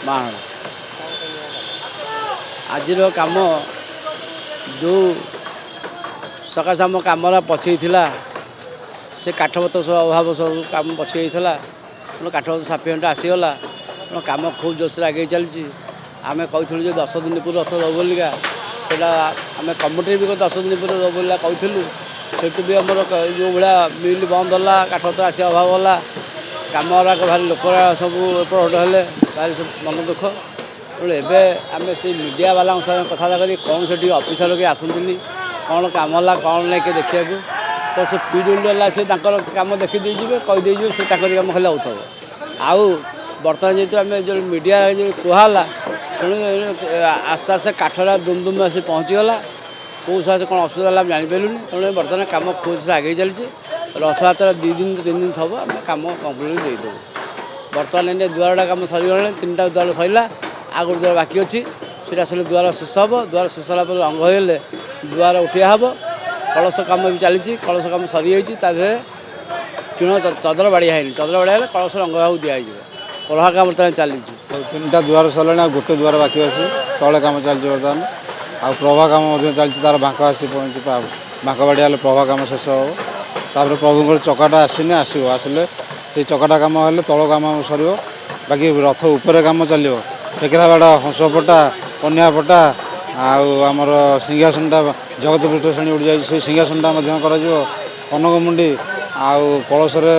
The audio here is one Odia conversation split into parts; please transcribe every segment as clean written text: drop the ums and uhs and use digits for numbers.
ମାହାଣ ଆଜିର କାମ ଯେଉଁ ସକାଶେ ଆମ କାମରା ପଛେଇଥିଲା ସେ କାଠପତ୍ର ସବୁ ଅଭାବ ସବୁ କାମ ପଛେଇଥିଲା ତେଣୁ କାଠପତ୍ର ସାଫିଏଣ୍ଟ ଆସିଗଲା ତେଣୁ କାମ ଖୁବ୍ ଜୋରସରେ ଆଗେଇ ଚାଲିଛି। ଆମେ କହିଥିଲୁ ଯେ 10 ଦିନ ପୂର୍ବରୁ ରଥ ଦେବ ବୋଲିକା ସେଇଟା ଆମେ କମିଟିରେ ବି 10 ଦିନ ପୂର୍ବରୁ ଦେବ ବୋଲିକା କହିଥିଲୁ। ସେଠୁ ବି ଆମର ଯେଉଁ ଭଳିଆ ମିଲ୍ ବନ୍ଦ ହେଲା କାଠପତ୍ର ଆସିବା ଅଭାବ ହେଲା କାମ ଗୁଡ଼ାକ ଭାରି ଲୋକରା ସବୁ ଏପଟ ହେଲେ ଭାରି ମନ ଦୁଃଖ। ତେଣୁ ଏବେ ଆମେ ସେଇ ମିଡ଼ିଆ ବାଲାଙ୍କ ସାଙ୍ଗେ କଥାବାର୍ତ୍ତା କରି କ'ଣ ସେଠି ଅଫିସର କିଏ ଆସନ୍ତିନି କ'ଣ କାମ ହେଲା କ'ଣ ନାହିଁ କିଏ ଦେଖିବାକୁ ତ ସେ ପିଡବ୍ଲ୍ୟୁ ହେଲା ସେ ତାଙ୍କର କାମ ଦେଖିଦେଇଯିବେ କହିଦେଇଯିବେ ସେ ତାଙ୍କରି କାମ ଖାଲି ହେଉଥିବ। ଆଉ ବର୍ତ୍ତମାନ ଯେହେତୁ ଆମେ ଯେଉଁ ମିଡ଼ିଆ ଯେଉଁ କୁହାହେଲା ତେଣୁ ଆସ୍ତେ ଆସ୍ତେ କାଠଟା ଦୁମ୍ ଆସି ପହଞ୍ଚିଗଲା କେଉଁ ସାହାଯ୍ୟ କ'ଣ ଅସୁବିଧା ହେଲା ଆମେ ଜାଣିପାରିଲୁନି। ତେଣୁ ବର୍ତ୍ତମାନ କାମ ଖୁବ୍ ଆଗେଇ ଚାଲିଛି। ରଥଯାତ୍ରା 2 ଦିନ 3 ଦିନ ଥବ ଆମେ କାମ କମ୍ପ୍ଲିଟ୍ ଦେଇଦେବୁ। ବର୍ତ୍ତମାନ ଏନେ ଦୁଆରଟା କାମ ସରିଗଲାଣି 3ଟା ଦୁଆର ସରିଲା ଆଉ ଗୋଟେ ଦୁଆର ବାକି ଅଛି ସେଇଟା ଆସିଲେ ଦୁଆର ଶେଷ ହେବ। ଦୁଆର ଶେଷ ହେଲା ପରେ ରଙ୍ଗ ହେଇଗଲେ ଦୁଆର ଉଠିଆ ହେବ। କଳସ କାମ ବି ଚାଲିଛି କଳସ କାମ ସରିଯାଇଛି ତା ଦେହରେ ଟିଣ ଚଦର ବାଡ଼ିଆ ହେଇନି ଚଦର ବାଡ଼ିଆ ହେଲେ କଳସ ରଙ୍ଗ ହେବାକୁ ଦିଆହେଇଯିବ। ପ୍ରଭା କାମ ବର୍ତ୍ତମାନ ଚାଲିଛି 3ଟା ଦୁଆର ସରିଲାଣି ଆଉ ଗୋଟେ ଦୁଆର ବାକି ଅଛି ତଳେ କାମ ଚାଲିଛି ବର୍ତ୍ତମାନ ଆଉ ପ୍ରଭା କାମ ମଧ୍ୟ ଚାଲିଛି ତାର ବାଙ୍କ ଆସି ପହଞ୍ଚି ବାଙ୍କ ବାଡ଼ିଆ ହେଲେ ପ୍ରଭା କାମ ଶେଷ ହେବ। ତାପରେ ପ୍ରଭୁଙ୍କର ଚକାଟା ଆସିନି ଆସିବ ଆସିଲେ ସେଇ ଚକାଟା କାମ ହେଲେ ତଳ କାମ ସରିବ ବାକି ରଥ ଉପରେ କାମ ଚାଲିବ। ଟେକେରା ବାଡ଼ା ହଂସ ପଟା କନ୍ୟା ପଟା ଆଉ ଆମର ସିଂହାସନଟା ଜଗତ ପୃଷ୍ଠ ଶ୍ରେଣୀ ଉଡ଼ିଯାଇଛି ସେଇ ସିଂହାସନଟା ମଧ୍ୟ କରାଯିବ। କନକମୁଣ୍ଡି ଆଉ କଳସରେ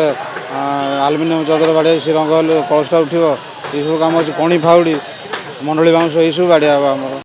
ଆଲୁମିନିୟମ ଚଦର ବାଡ଼ିଆ ସେ ରଙ୍ଗ ହେଲେ କଳସଟା ଉଠିବ। ଏଇସବୁ କାମ ଅଛି କଣି ଫାଉଡ଼ି ମଣ୍ଡଳି ବାଉଁଶ ଏଇସବୁ ବାଡ଼ିଆ ହେବ ଆମର।